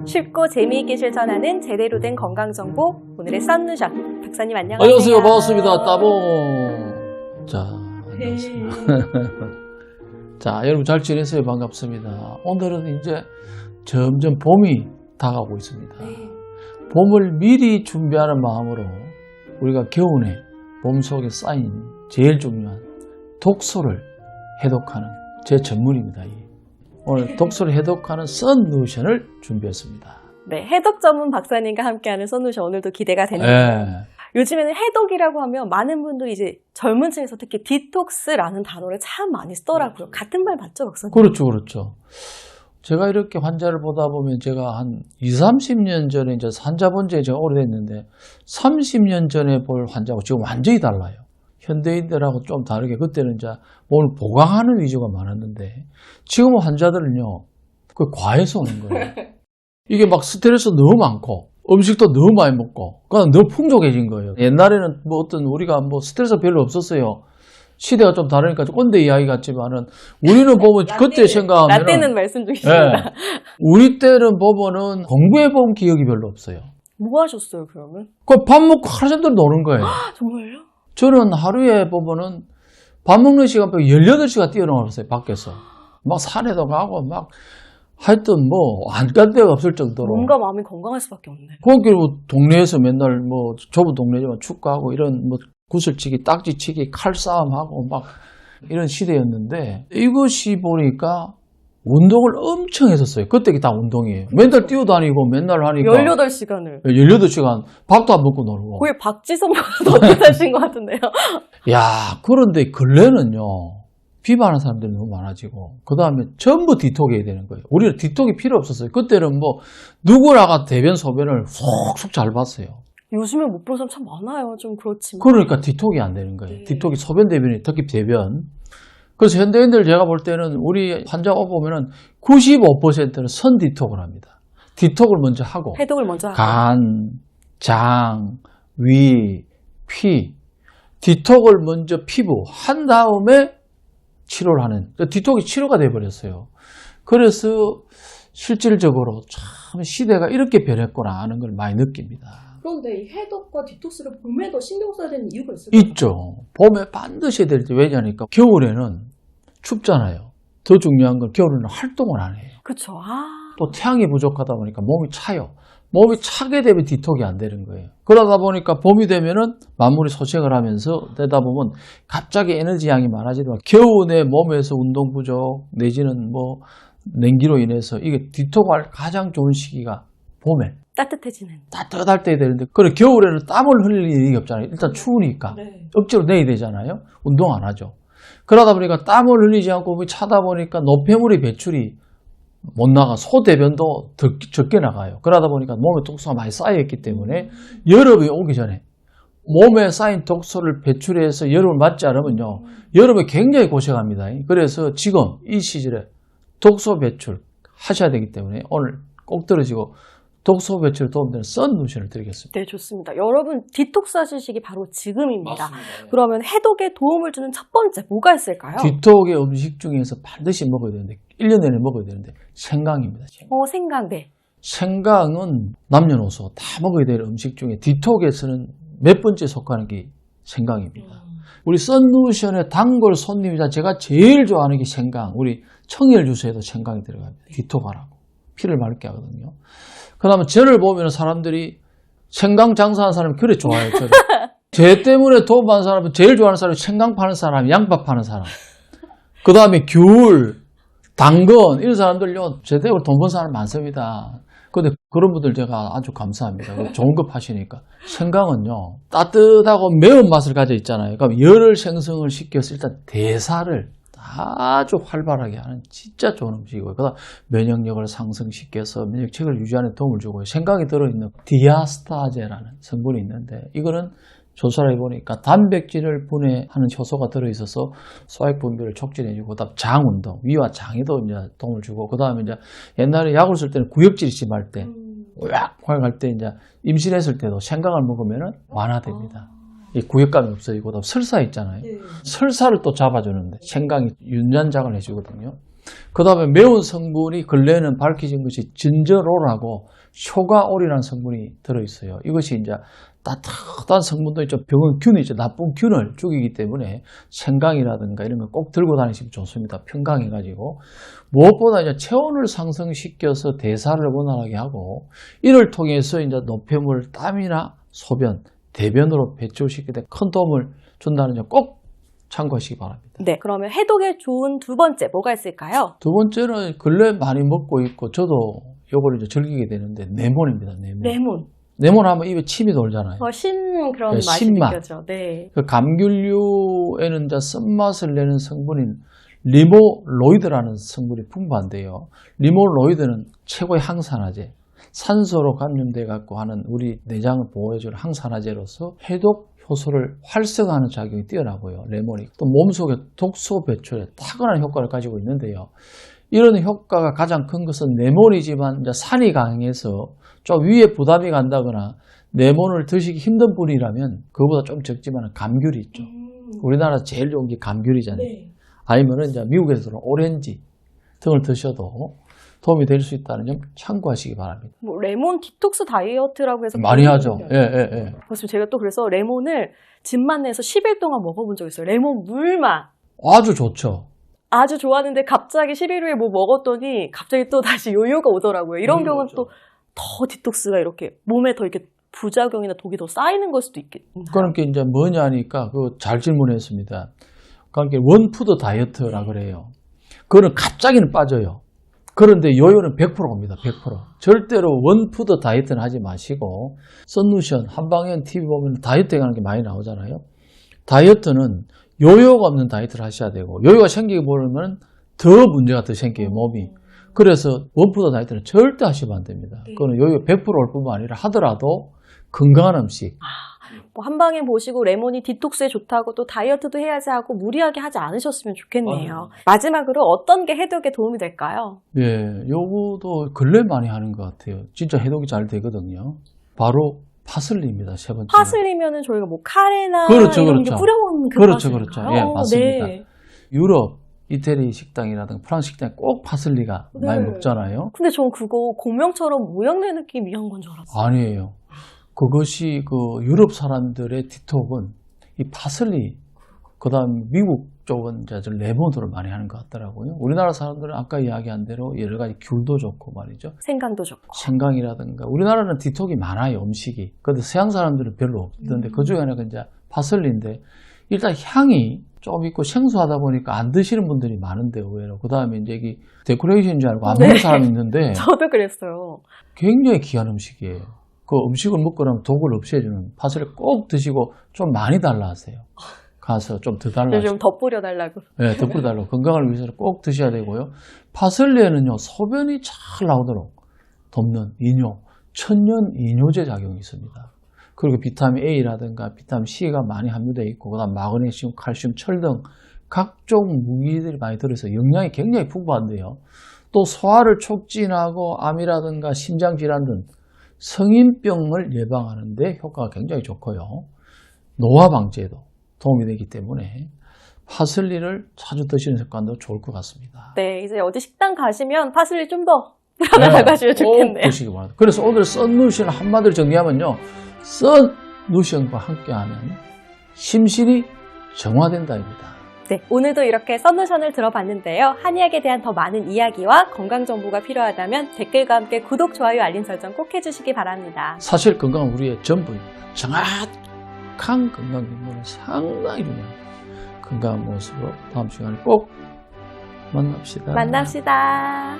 쉽고 재미있게 실천하는 제대로 된 건강정보, 오늘의 썬누션 박사님 안녕하세요. 안녕하세요. 반갑습니다. 따봉. 자, 안녕하세요. 자, 여러분 잘 지내세요? 반갑습니다. 오늘은 이제 점점 봄이 다가오고 있습니다. 봄을 미리 준비하는 마음으로 우리가 겨우내 몸 속에 쌓인 제일 중요한 독소를 해독하는 제 전문입니다. 오늘 독소를 해독하는 썬누션을 준비했습니다. 네, 해독 전문 박사님과 함께하는 썬누션 오늘도 기대가 되는데요. 네. 요즘에는 해독이라고 하면 많은 분들이 이제 젊은 층에서 특히 디톡스라는 단어를 참 많이 쓰더라고요. 같은 말 맞죠, 박사님? 그렇죠, 그렇죠. 제가 이렇게 환자를 보다 보면 제가 한 20, 30년 전에 이제 환자 본 지 제가 오래됐는데 30년 전에 볼 환자하고 지금 완전히 달라요. 현대인들하고 좀 다르게 그때는 이제 몸을 보강하는 위주가 많았는데 지금은 환자들은요, 그 과해서 오는 거예요. 이게 막 스트레스 너무 많고 음식도 너무 많이 먹고 그러니까 너무 풍족해진 거예요. 옛날에는 뭐 어떤 우리가 뭐 스트레스 별로 없었어요. 시대가 좀 다르니까 꼰대 이야기 같지만은 우리는 보면 그때 생각하면 라떼는 말씀 중이십니다. 네, 우리 때는 보면은 공부해본 기억이 별로 없어요. 뭐 하셨어요, 그러면? 그 밥 먹고 하루 종일 노는 거예요. 정말요? 저는 하루에 보면은 밥 먹는 시간 빼고 18시간 뛰어나왔어요, 밖에서. 막 산에도 가고 막 하여튼 뭐 안 간 데가 없을 정도로. 몸과 마음이 건강할 수밖에 없네. 거기 뭐 동네에서 맨날 뭐 좁은 동네지만 축구하고 이런 뭐 구슬치기, 딱지치기, 칼싸움하고 막 이런 시대였는데 이것이 보니까 운동을 엄청 했었어요. 그때 다 운동이에요. 맨날 뛰어다니고 맨날 하니까 18시간을. 18시간 밥도 안 먹고 놀고. 거의 박지성보다 더 뛰사신 것 같은데요. 야, 그런데 근래는요, 비만하는 사람들이 너무 많아지고, 그 다음에 전부 디톡 해야 되는 거예요. 우리는 디톡이 필요 없었어요. 그때는 뭐, 누구나가 대변, 소변을 쏙쏙 잘 봤어요. 요즘에 못 보는 사람 참 많아요. 좀 그렇지만. 그러니까 디톡이 안 되는 거예요. 네. 디톡이 소변, 대변이, 특히 대변. 그래서 현대인들 제가 볼 때는 우리 환자가 보면은 95%는 선 디톡을 합니다. 디톡을 먼저 하고, 해독을 먼저 하고. 간, 장, 위, 피, 디톡을 먼저 피부 한 다음에 치료를 하는, 디톡이 치료가 돼버렸어요. 그래서 실질적으로 참 시대가 이렇게 변했구나 하는 걸 많이 느낍니다. 그런데 이 해독과 디톡스를 봄에 더 신경 써야 되는 이유가 있을까요? 있죠. 봄에 반드시 해야 될지. 왜냐니까 겨울에는 춥잖아요. 더 중요한 건 겨울에는 활동을 안 해요. 그쵸. 또 태양이 부족하다 보니까 몸이 차요. 몸이 차게 되면 디톡이 안 되는 거예요. 그러다 보니까 봄이 되면은 만물이 소생을 하면서 되다 보면 갑자기 에너지 양이 많아지더라고요. 겨울에 몸에서 운동 부족 내지는 뭐 냉기로 인해서 이게 디톡할 가장 좋은 시기가 봄에 따뜻해지는. 따뜻할 때 되는데 그래 겨울에는 땀을 흘릴 일이 없잖아요. 일단 추우니까 네. 억지로 내야 되잖아요. 운동 안 하죠. 그러다 보니까 땀을 흘리지 않고 몸이 차다 보니까 노폐물의 배출이 못 나가 소대변도 더 적게 나가요. 그러다 보니까 몸에 독소가 많이 쌓여있기 때문에 여름이 오기 전에 몸에 쌓인 독소를 배출해서 여름을 맞지 않으면요 여름에 굉장히 고생합니다. 그래서 지금 이 시절에 독소 배출 하셔야 되기 때문에 오늘 꼭 들으시고 독소 배출에 도움되는 썬누션을 드리겠습니다. 네, 좋습니다. 여러분 디톡스 하실 시기 바로 지금입니다. 그러면 해독에 도움을 주는 첫 번째 뭐가 있을까요? 디톡의 음식 중에서 반드시 먹어야 되는데 1년 내내 먹어야 되는데 생강입니다. 생강. 네. 생강은 남녀노소 다 먹어야 될 음식 중에 디톡에서는 몇 번째 속하는 게 생강입니다. 우리 썬누션의 단골 손님이자 제가 제일 좋아하는 게 생강. 우리 청열 주스에도 생강이 들어갑니다. 디톡하라고. 피를 맑게 하거든요. 그 다음에 저를 보면 사람들이 생강 장사하는 사람이 그래 좋아해요. 저를. 제 때문에 도움받는 사람은 제일 좋아하는 사람이 생강 파는 사람, 양파 파는 사람. 그 다음에 귤, 당근 이런 사람들요. 제 때문에 돈 번 사람 많습니다. 근데 그런 분들 제가 아주 감사합니다. 좋은 거 파시니까. 생강은요. 따뜻하고 매운맛을 가져 있잖아요. 그럼 열을 생성을 시켜서 일단 대사를 아주 활발하게 하는 진짜 좋은 음식이고요. 그다음 면역력을 상승시켜서 면역체계를 유지하는 데 도움을 주고요. 생강에 들어있는 디아스타제라는 성분이 있는데 이거는 조사를 해보니까 단백질을 분해하는 효소가 들어있어서 소액 분비를 촉진해주고 그다음 장 운동, 위와 장에도 이제 도움을 주고 그다음에 이제 옛날에 약을 쓸 때는 구역질 심할 때, 갈 때 이제 임신했을 때도 생강을 먹으면 완화됩니다. 이 구역감이 없어지고 그다음 설사 있잖아요. 설사를 또 잡아주는데 생강이 윤जान작을 해주거든요. 그 다음에 매운 성분이 근래에는 밝혀진 것이 진저롤하고 쇼가올이라는 성분이 들어있어요. 이것이 이제 따뜻한 성분도 있죠. 병은 균이 있죠. 나쁜 균을 죽이기 때문에 생강이라든가 이런 거 꼭 들고 다니시면 좋습니다. 평강해가지고. 무엇보다 이제 체온을 상승시켜서 대사를 원활하게 하고, 이를 통해서 이제 노폐물, 땀이나 소변, 대변으로 배출시킬 때 큰 도움을 준다는 점 꼭 참고하시기 바랍니다. 네, 그러면 해독에 좋은 두 번째 뭐가 있을까요? 두 번째는 근래 많이 먹고 있고, 저도 요걸 이제 즐기게 되는데, 레몬입니다. 레몬. 레몬 하면 입에 침이 돌잖아요. 신 그런 네, 맛이 신맛. 느껴져. 네. 그 감귤류에는 이제 쓴맛을 내는 성분인 리모로이드라는 성분이 풍부한데요. 리모로이드는 최고의 항산화제, 산소로 감염돼 갖고 하는 우리 내장을 보호해주는 항산화제로서 해독 효소를 활성화하는 작용이 뛰어나고요. 레몬이 또 몸속의 독소 배출에 탁월한 효과를 가지고 있는데요. 이런 효과가 가장 큰 것은 레몬이지만 이제 산이 강해서 좀 위에 부담이 간다거나 레몬을 드시기 힘든 분이라면 그거보다 좀 적지만 감귤이 있죠. 우리나라 제일 좋은 게 감귤이잖아요. 네. 아니면은 이제 미국에서는 오렌지 등을 드셔도 도움이 될 수 있다는 점 참고하시기 바랍니다. 뭐 레몬 디톡스 다이어트라고 해서 많이 하죠. 예. 그래서 제가 또 그래서 레몬을 집만 내서 10일 동안 먹어본 적이 있어요. 레몬 물만. 아주 좋죠. 아주 좋았는데 갑자기 10일 후에 뭐 먹었더니 갑자기 또 다시 요요가 오더라고요. 이런 경우는 그렇죠. 또 더 디톡스가 이렇게 몸에 더 이렇게 부작용이나 독이 더 쌓이는 걸 수도 있겠나요? 그러니까 이제 뭐냐 하니까 그거 잘 질문했습니다. 그러니까 원푸드 다이어트라 그래요. 그거는 갑자기는 빠져요. 그런데 요요는 100%입니다. 100%. 절대로 원푸드 다이어트는 하지 마시고, 썬루션, 한방엔 TV 보면 다이어트 하는 게 많이 나오잖아요. 다이어트는 요요가 없는 다이어트를 하셔야 되고, 요요가 생기게 보면 더 문제가 더 생겨요, 몸이. 그래서 원푸드 다이어트는 절대 하시면 안 됩니다. 그거는 요요 100%올 뿐만 아니라 하더라도 건강한 음식. 뭐 한방에 보시고 레몬이 디톡스에 좋다고 또 다이어트도 해야지 하고 무리하게 하지 않으셨으면 좋겠네요. 마지막으로 어떤 게 해독에 도움이 될까요? 예, 요거도 근래 많이 하는 것 같아요. 진짜 해독이 잘 되거든요. 바로 파슬리입니다. 세 번째. 파슬리면은 저희가 뭐 카레나 그렇죠, 이런 게 그렇죠. 뿌려 먹는 그 그렇죠, 파슬리인가요? 그렇죠. 예, 맞습니다. 네. 유럽, 이태리 식당이라든가 프랑스 식당에 꼭 파슬리가 네. 많이 먹잖아요. 근데 전 그거 공명처럼 모양내 느낌이 한 건 줄 알았어요. 아니에요. 그것이 그 유럽 사람들의 디톡은 이 파슬리, 그 다음 미국 쪽은 이제 레몬으로 많이 하는 것 같더라고요. 우리나라 사람들은 아까 이야기한 대로 여러 가지 귤도 좋고 말이죠. 생강도 좋고. 생강이라든가. 우리나라는 디톡이 많아요, 음식이. 그런데 서양 사람들은 별로 없던데 그 중에 하나가 이제 파슬리인데, 일단 향이 좀 있고 생소하다 보니까 안 드시는 분들이 많은데 의외로. 그 다음에 이제 이게 데코레이션인 줄 알고 안 먹는 사람이 있는데 저도 그랬어요. 굉장히 귀한 음식이에요. 그 음식을 먹고 나면 독을 없애주는 파슬리 꼭 드시고 좀 많이 달라 하세요. 가서 좀 더 달라. 좀 덧뿌려 달라고. 네, 덧뿌려 달라고. 건강을 위해서는 꼭 드셔야 되고요. 파슬리에는요, 소변이 잘 나오도록 돕는 이뇨, 천연 이뇨제 작용이 있습니다. 그리고 비타민 A라든가 비타민 C가 많이 함유되어 있고, 그 다음 마그네슘, 칼슘, 철 등 각종 무기들이 많이 들어서 영양이 굉장히 풍부한데요. 또 소화를 촉진하고 암이라든가 심장질환 등 성인병을 예방하는 데 효과가 굉장히 좋고요. 노화 방지에도 도움이 되기 때문에 파슬리를 자주 드시는 습관도 좋을 것 같습니다. 네, 이제 어디 식당 가시면 파슬리 좀 더 나가시면 좋겠네요. 꼭 드시기 바랍니다. 그래서 오늘 썬루션을 한마디로 정리하면요. 썬루션과 함께하면 심신이 정화된다입니다. 네, 오늘도 이렇게 썬루션을 들어봤는데요. 한의학에 대한 더 많은 이야기와 건강 정보가 필요하다면 댓글과 함께 구독, 좋아요, 알림 설정 꼭 해주시기 바랍니다. 사실 건강은 우리의 전부입니다. 정확한 건강 기능을 상당히 중요합니다. 건강한 모습으로 다음 시간에 꼭 만납시다. 만납시다.